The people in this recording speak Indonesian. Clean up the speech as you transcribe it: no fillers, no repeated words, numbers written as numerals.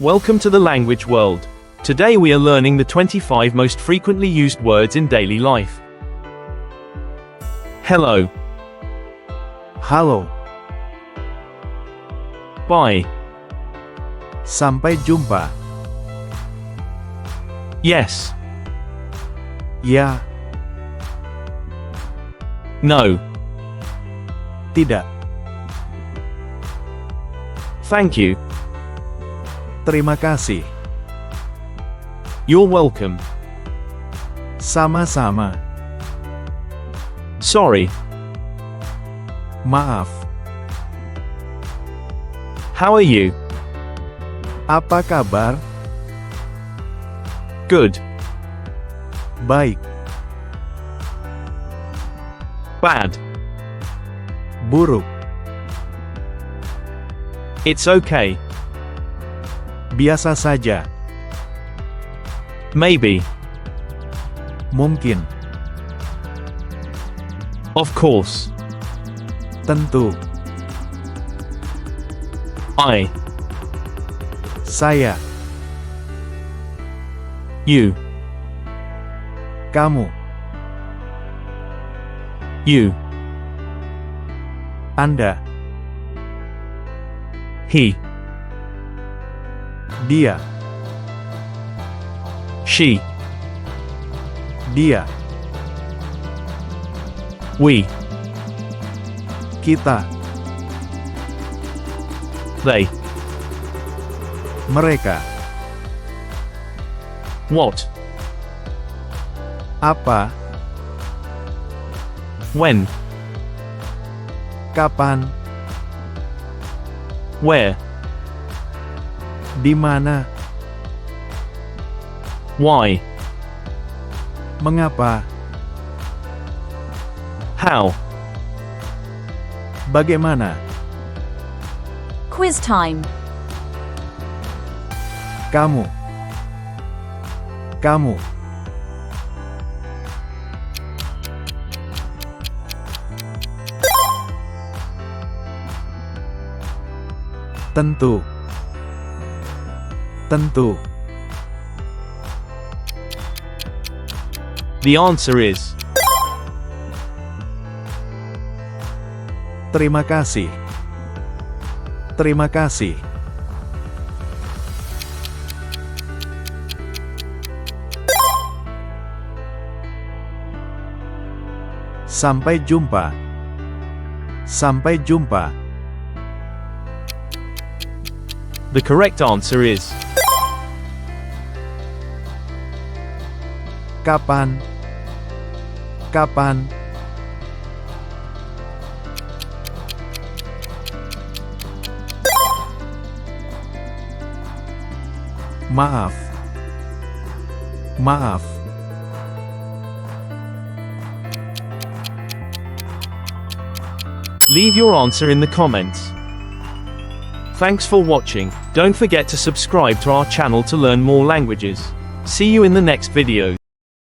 Welcome to the language world. Today we are learning the 25 most frequently used words in daily life. Hello. Halo, Bye. sampai jumpa. Yes. Ya, No. tidak. Thank you. Terima kasih. You're welcome. Sama-sama. Sorry. Maaf. How are you? Apa kabar? Good. Baik. Bad. Buruk. It's okay. Biasa saja. Maybe. Mungkin. Of course. Tentu. Saya. You. Kamu. You. Anda. He. Dia. She. Dia. We. Kita. They. Mereka. What? Apa? When? Kapan? Where? Di mana? Why? Mengapa? How? Bagaimana? Quiz time. Kamu. Kamu. Tentu. Tentu. The answer is Terima kasih. Terima kasih. Sampai jumpa. Sampai jumpa. The correct answer is Kapan? Kapan? Maaf. Maaf. Leave your answer in the comments. Thanks for watching. Don't forget to subscribe to our channel to learn more languages. See you in the next video.